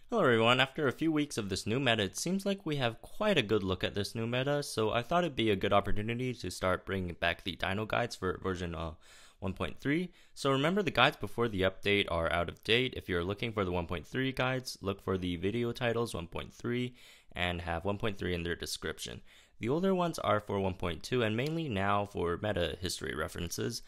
Hello everyone, after a few weeks of this new meta, it seems like we have quite a good look at this new meta, so I thought it'd be a good opportunity to start bringing back the dino guides for version 1.3. So remember, the guides before the update are out of date. If you're looking for the 1.3 guides, look for the video titles 1.3 and have 1.3 in their description. The older ones are for 1.2 and mainly now for meta history references.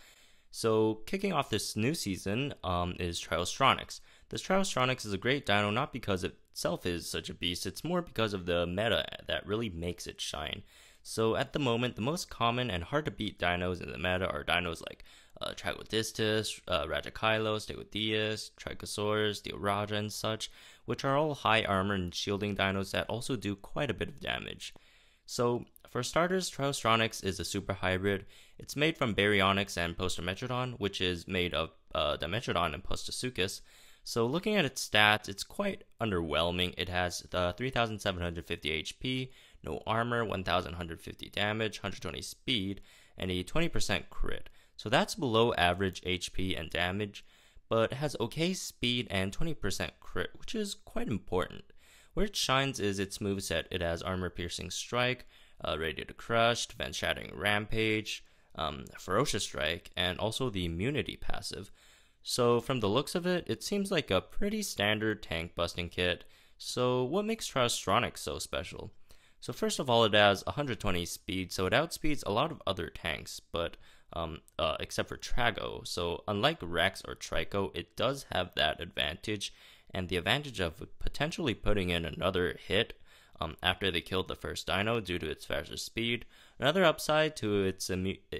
So kicking off this new season is Tryostronix. This Tryostronix is a great dino not because it itself is such a beast, it's more because of the meta that really makes it shine. So at the moment, the most common and hard to beat dinos in the meta are dinos like Tragodistus, Rajakylos, Stegotheus, Trichosaurus, Dioraja, and such, which are all high armor and shielding dinos that also do quite a bit of damage. So for starters, Tryostronix is a super hybrid. It's made from Baryonyx and Postometrodon, which is made of Dimetrodon and Postosuchus. So looking at its stats, it's quite underwhelming. It has 3,750 HP, no armor, 1,150 damage, 120 speed, and a 20% crit. So that's below average HP and damage, but has okay speed and 20% crit, which is quite important. Where it shines is its moveset. It has Armor Piercing Strike, Ready to Crush, Defense Shattering Rampage, Ferocious Strike, and also the Immunity passive. So from the looks of it, it seems like a pretty standard tank busting kit. So what makes Tryostronix so special? So first of all, it has 120 speed, so it outspeeds a lot of other tanks, but except for Trago. So unlike Rex or Trico, it does have that advantage, and the advantage of potentially putting in another hit after they killed the first dino due to its faster speed. Another upside to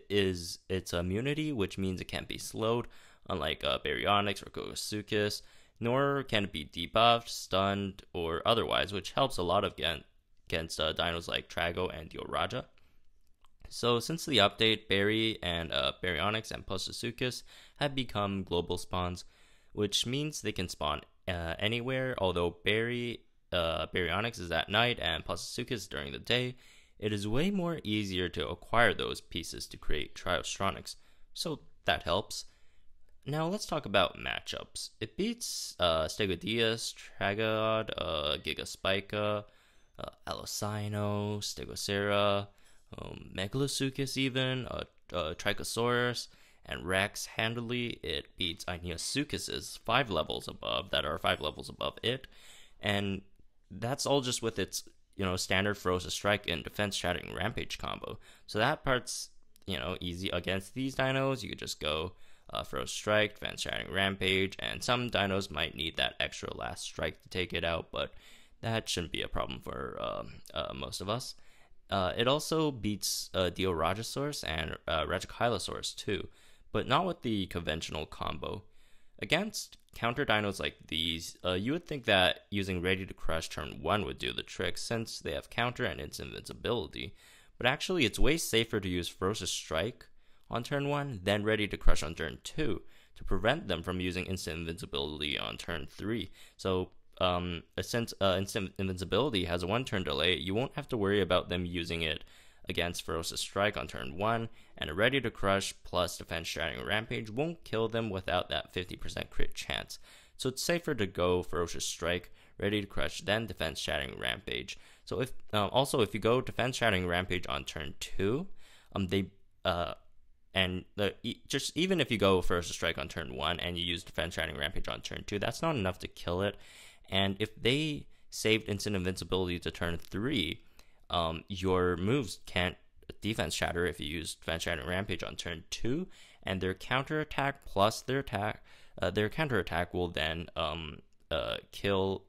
is its immunity, which means it can't be slowed, unlike Baryonyx or Gogosuchus, nor can it be debuffed, stunned, or otherwise, which helps a lot against dinos like Trago and Dioraja. So since the update, Barry and Baryonyx and Postosuchus have become global spawns, which means they can spawn anywhere. Although Baryonyx is at night and Postosuchus during the day, it is way more easier to acquire those pieces to create Tryostronix, so that helps. Now let's talk about matchups. It beats Stegotheus, Tragod, Gigaspica, Allocyno, Stegosera, Megalosuchus even, Trichosaurus, and Rex handily. It beats Ionosuchus's 5 levels above that are 5 levels above it, and that's all just with its standard Ferocious Strike and Defense Shattering Rampage combo. So that part's easy against these dinos. You could just go Ferocious Strike, Defense Shattering Rampage, and some dinos might need that extra last strike to take it out, but that shouldn't be a problem for most of us. It also beats Diorajasaurus and Rajakylosaurus too, but not with the conventional combo. Against counter dinos like these, you would think that using Ready to Crush turn 1 would do the trick since they have counter and instant invincibility, but actually it's way safer to use Ferocious Strike on turn 1 then Ready to Crush on turn 2 to prevent them from using instant invincibility on turn 3. So since instant invincibility has a 1 turn delay, you won't have to worry about them using it against Ferocious Strike on turn 1, and a Ready to Crush plus Defense Shattering Rampage won't kill them without that 50% crit chance. So it's safer to go Ferocious Strike, Ready to Crush, then Defense Shattering Rampage. So if you go Defense Shattering Rampage on turn 2, just even if you go Ferocious Strike on turn 1 and you use Defense Shattering Rampage on turn 2, that's not enough to kill it. And if they saved instant invincibility to turn 3, your moves can't defense shatter if you use Defense Shattering Rampage on turn 2, and their counterattack plus their counterattack will then kill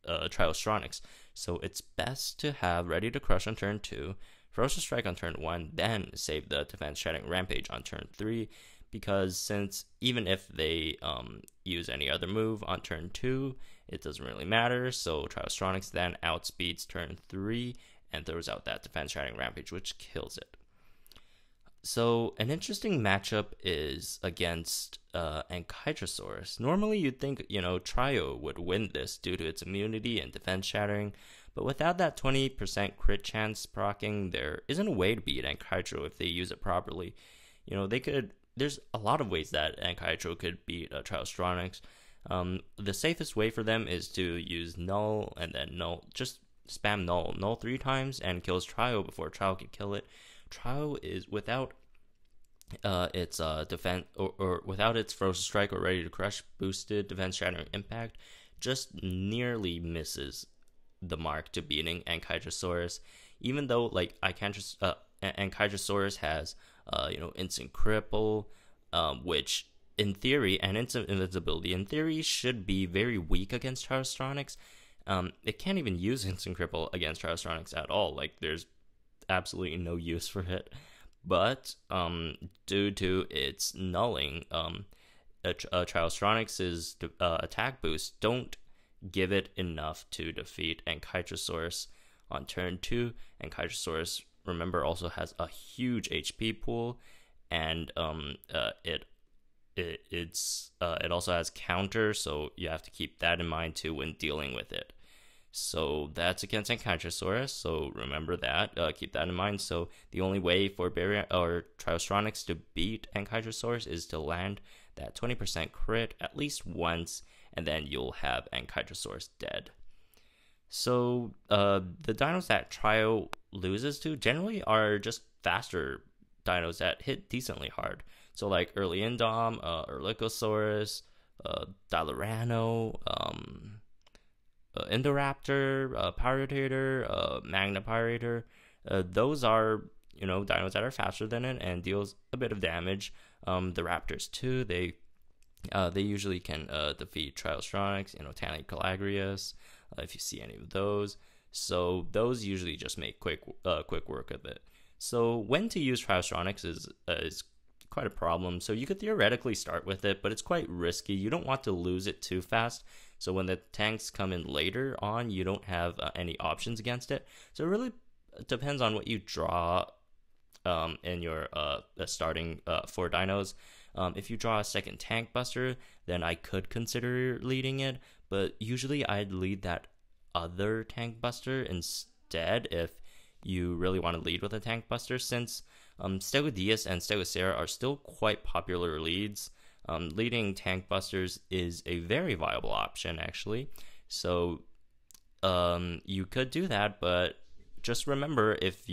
Tryostronix. So it's best to have Ready to Crush on turn 2, Ferocious Strike on turn 1, then save the Defense Shattering Rampage on turn 3, because since even if they use any other move on turn 2, it doesn't really matter. So Tryostronix then outspeeds turn 3 and throws out that Defense Shattering Rampage, which kills it. So an interesting matchup is against Ankytrosaurus. Normally you'd think Trio would win this due to its immunity and defense shattering, but without that 20% crit chance proccing, there isn't a way to beat Ankytro if they use it properly. There's a lot of ways that Ankytro could beat Tryostronix. The safest way for them is to use null and then null. Just spam null 3 times and kills Trio before Trio can kill it. Trio is without its defense or without its Ferocious Strike or Ready to Crush boosted defense shattering impact, just nearly misses the mark to beating Ankylosaurus. Even though like Ankylosaurus has instant cripple, which in theory, and instant invincibility in theory should be very weak against Tryostronix. It can't even use instant cripple against Tryostronix at all. Like there's absolutely no use for it. But due to its nulling, Tryostronix's attack boost don't give it enough to defeat Ankylosaurus on turn 2. Ankylosaurus, remember, also has a huge HP pool, and it also has counter, so you have to keep that in mind too when dealing with it. So that's against Ankylosaurus, so remember that, keep that in mind. So the only way for Tryostronix to beat Ankylosaurus is to land that 20% crit at least once, and then you'll have Ankylosaurus dead. So the dinos that Trio loses to generally are just faster dinos that hit decently hard. So like early Indom, Erlikosaurus, Dilorano, Indoraptor, Pyrotator, Magnapyrator. Those are dinos that are faster than it and deals a bit of damage. The Raptors too. They usually can defeat Tryostronix, Tanny Calagrius, if you see any of those. So those usually just make quick work of it. So when to use Tryostronix is quite a problem. So you could theoretically start with it, but it's quite risky. You don't want to lose it too fast. So when the tanks come in later on, you don't have any options against it. So it really depends on what you draw in your starting 4 dinos. If you draw a second tank buster, then I could consider leading it, but usually I'd lead that other tank buster instead if you really want to lead with a tank buster, since Stegosaurus and Stegosaurus are still quite popular leads. Leading tank busters is a very viable option, actually. So you could do that, but just remember, if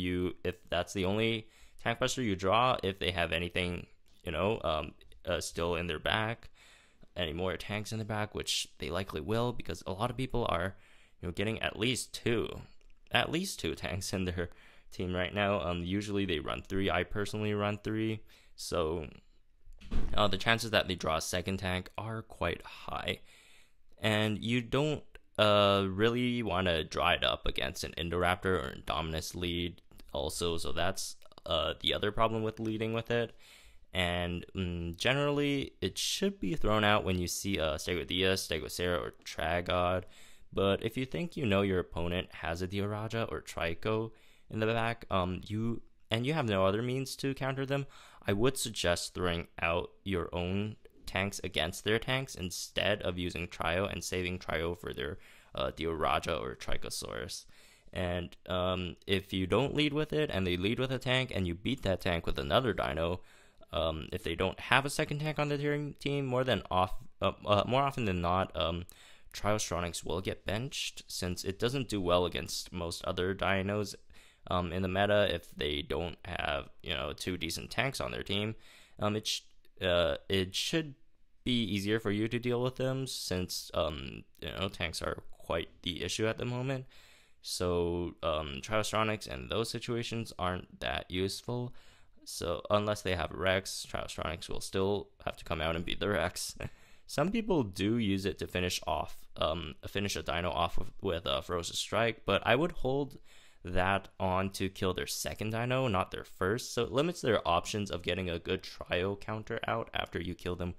that's the only tank buster you draw, if they have anything still in their back, any more tanks in the back, which they likely will, because a lot of people are getting at least two tanks in their team right now. Usually they run 3. I personally run 3, so the chances that they draw a second tank are quite high, and you don't really want to draw it up against an Indoraptor or Indominus lead also. So that's the other problem with leading with it. And generally, it should be thrown out when you see a Stegosaurus, Stegosaurus, or Tragod. But if you think your opponent has a Dioraja or Trico in the back, you have no other means to counter them, I would suggest throwing out your own tanks against their tanks instead of using Trio and saving Trio for their Dioraja or Tricosaurus. And if you don't lead with it and they lead with a tank and you beat that tank with another dino, if they don't have a second tank on the team, more often than not, Tryostronix will get benched, since it doesn't do well against most other dinos in the meta if they don't have 2 decent tanks on their team. It should be easier for you to deal with them, since tanks are quite the issue at the moment. So Tryostronix in those situations aren't that useful. So unless they have Rex, Tryostronix will still have to come out and beat the Rex. Some people do use it to finish a dino off with a Ferocious Strike, but I would hold that on to kill their second dino, not their first. So it limits their options of getting a good Trio counter out after you kill them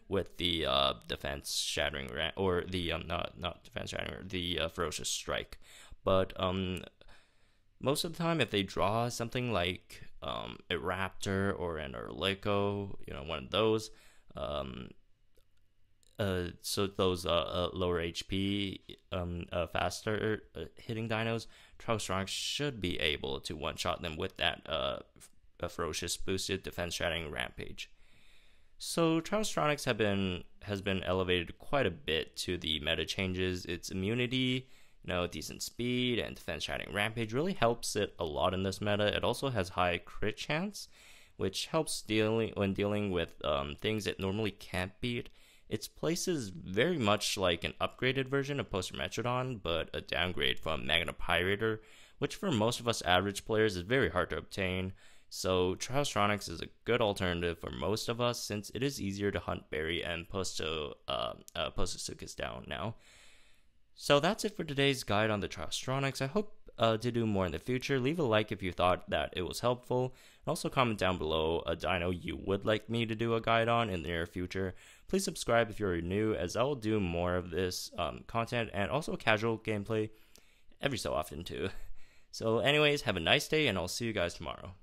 with the defense shattering or the not defense shattering, the Ferocious Strike. But most of the time, if they draw something like a Raptor or an Erliko, one of those, so those lower HP, faster hitting dinos, Tryostronix should be able to one-shot them with that ferocious boosted defense shattering rampage. So Tryostronix has been elevated quite a bit to the meta changes. Its immunity, decent speed, and defense shining rampage really helps it a lot in this meta. It also has high crit chance, which helps when dealing with things it normally can't beat. Its place is very much like an upgraded version of Poster Metrodon, but a downgrade from Magna Pyrator, which for most of us average players is very hard to obtain. So Tryostronix is a good alternative for most of us since it is easier to hunt Berry and Postosuchus down now. So that's it for today's guide on the Tryostronix. I hope to do more in the future. Leave a like if you thought that it was helpful. And also comment down below a dino you would like me to do a guide on in the near future. Please subscribe if you're new, as I will do more of this content and also casual gameplay every so often too. So anyways, have a nice day and I'll see you guys tomorrow.